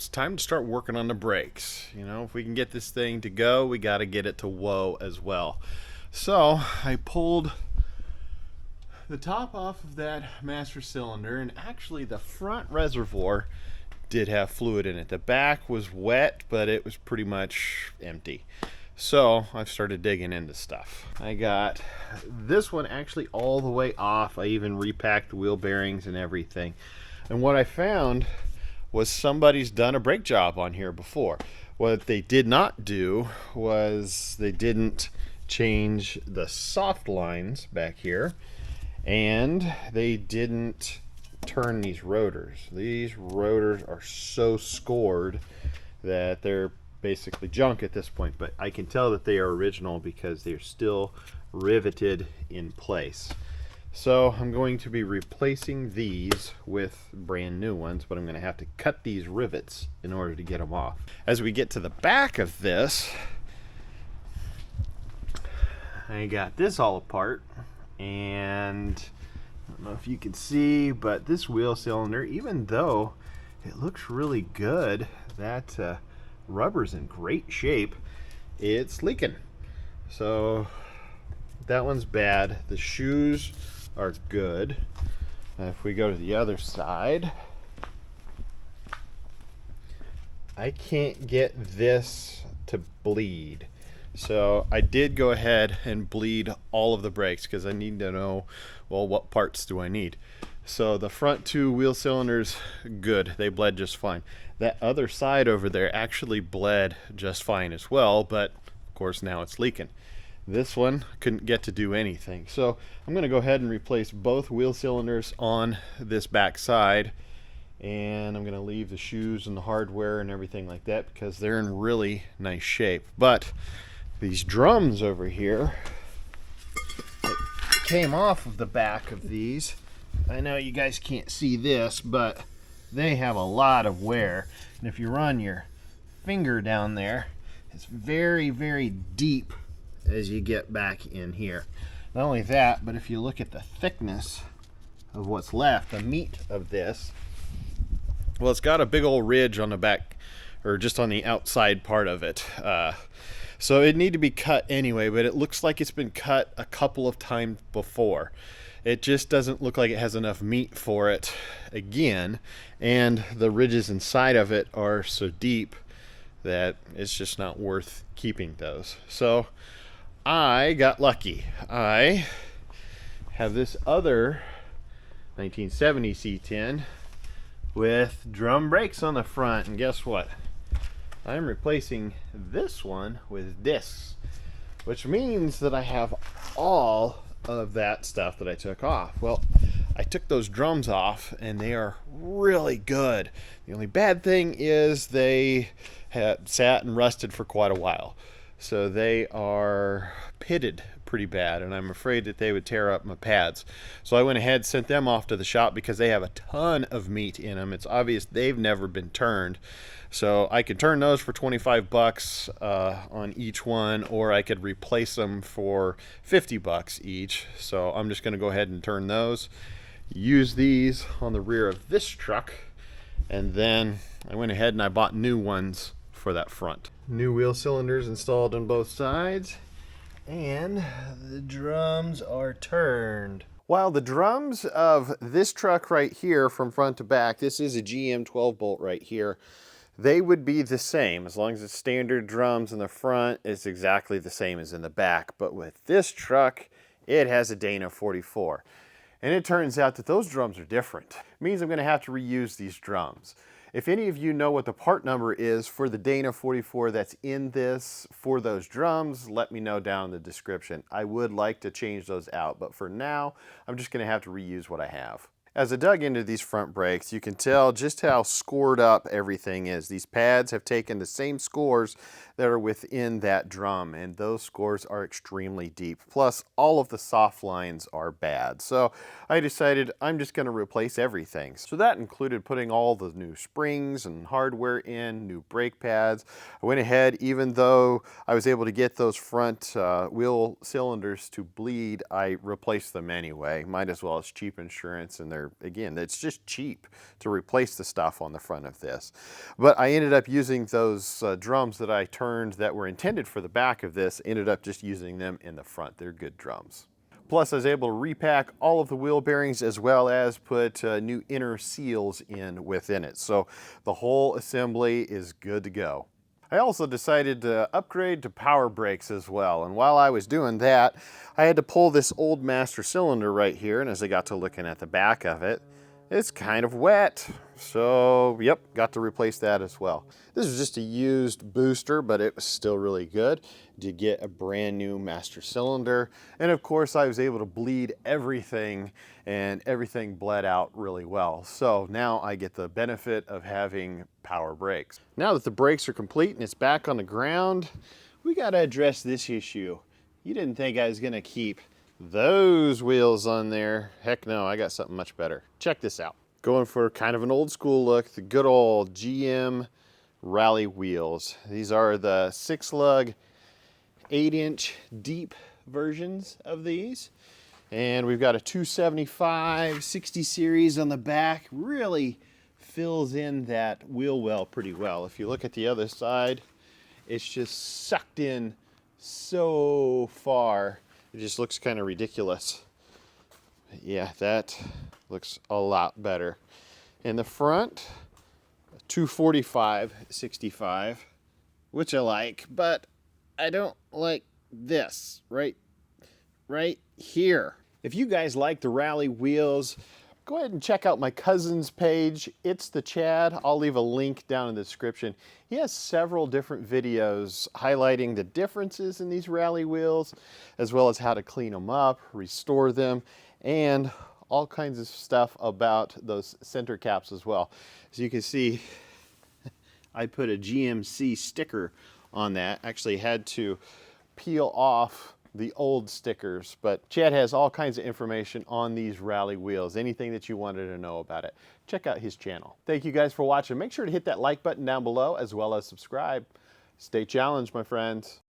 it's time to start working on the brakes. You know, if we can get this thing to go, we got to get it to whoa as well. So I pulled the top off of that master cylinder, and actually the front reservoir did have fluid in it. The back was wet, but it was pretty much empty. So I've started digging into stuff. I got this one actually all the way off. I even repacked the wheel bearings and everything. And what I found was somebody's done a brake job on here before. What they did not do was they didn't change the soft lines back here, and they didn't turn these rotors. These rotors are so scored that they're basically junk at this point, but I can tell that they are original because they're still riveted in place. So I'm going to be replacing these with brand new ones, but I'm going to have to cut these rivets in order to get them off. As we get to the back of this, I got this all apart, and I don't know if you can see, but this wheel cylinder, even though it looks really good, that rubber's in great shape, it's leaking. So that one's bad. The shoes are good. If we go to the other side, I can't get this to bleed. So I did go ahead and bleed all of the brakes because I need to know, well, what parts do I need? So the front two wheel cylinders, good. They bled just fine. That other side over there actually bled just fine as well, but of course now it's leaking. This one couldn't get to do anything. So I'm going to go ahead and replace both wheel cylinders on this back side, and I'm going to leave the shoes and the hardware and everything like that because they're in really nice shape. But these drums over here that came off of the back of these, I know you guys can't see this, but they have a lot of wear. And if you run your finger down there, it's very, very deep as you get back in here. Not only that, but if you look at the thickness of what's left, the meat of this, well, it's got a big old ridge on the back, or just on the outside part of it. So it need to be cut anyway, but it looks like it's been cut a couple of times before. It just doesn't look like it has enough meat for it again, and the ridges inside of it are so deep that it's just not worth keeping those. So I got lucky. I have this other 1970 C10 with drum brakes on the front, and guess what? I'm replacing this one with discs, which means that I have all of that stuff that I took off. Well, I took those drums off and they are really good. The only bad thing is they had sat and rusted for quite a while. So they are pitted pretty bad, and I'm afraid that they would tear up my pads. So I went ahead and sent them off to the shop because they have a ton of meat in them. It's obvious they've never been turned. So I could turn those for 25 bucks on each one, or I could replace them for 50 bucks each. So I'm just going to go ahead and turn those, use these on the rear of this truck, and then I went ahead and I bought new ones for that front. New wheel cylinders installed on both sides, and the drums are turned. While the drums of this truck right here from front to back, this is a GM 12 bolt right here, they would be the same. As long as it's standard drums in the front, it's exactly the same as in the back. But with this truck, it has a Dana 44. And it turns out that those drums are different. It means I'm going to have to reuse these drums. If any of you know what the part number is for the Dana 44 that's in this for those drums, let me know down in the description. I would like to change those out, but for now, I'm just going to have to reuse what I have. As I dug into these front brakes, you can tell just how scored up everything is. These pads have taken the same scores that are within that drum, and those scores are extremely deep. Plus, all of the soft lines are bad. So I decided I'm just going to replace everything. So that included putting all the new springs and hardware in, new brake pads. I went ahead, even though I was able to get those front wheel cylinders to bleed, I replaced them anyway. Might as well, it's cheap insurance and they're again, it's just cheap to replace the stuff on the front of this. But I ended up using those drums that I turned that were intended for the back of this, ended up just using them in the front. They're good drums. Plus, I was able to repack all of the wheel bearings as well as put new inner seals in within it. So the whole assembly is good to go. I also decided to upgrade to power brakes as well. And while I was doing that, I had to pull this old master cylinder right here. And as I got to looking at the back of it, it's kind of wet. So, yep, got to replace that as well. This was just a used booster, but it was still really good to get a brand new master cylinder. And of course, I was able to bleed everything, and everything bled out really well. So now I get the benefit of having power brakes. Now that the brakes are complete and it's back on the ground, we got to address this issue. You didn't think I was going to keep those wheels on there. Heck no, I got something much better. Check this out. Going for kind of an old school look, the good old GM rally wheels. These are the 6-lug, 8-inch deep versions of these. And we've got a 275 60 series on the back. Really fills in that wheel well pretty well. If you look at the other side, it's just sucked in so far. It just looks kind of ridiculous. Yeah, that looks a lot better. In the front, 245 65, which I like, but I don't like this right here. If you guys like the rally wheels, go ahead and check out my cousin's page. It's the Chad. I'll leave a link down in the description. He has several different videos highlighting the differences in these rally wheels, as well as how to clean them up, restore them, and all kinds of stuff about those center caps as well. As you can see, I put a GMC sticker on that. Actually had to peel off the old stickers, but Chad has all kinds of information on these rally wheels. Anything that you wanted to know about it, check out his channel. Thank you guys for watching. Make sure to hit that like button down below as well as subscribe. Stay challenged, my friends.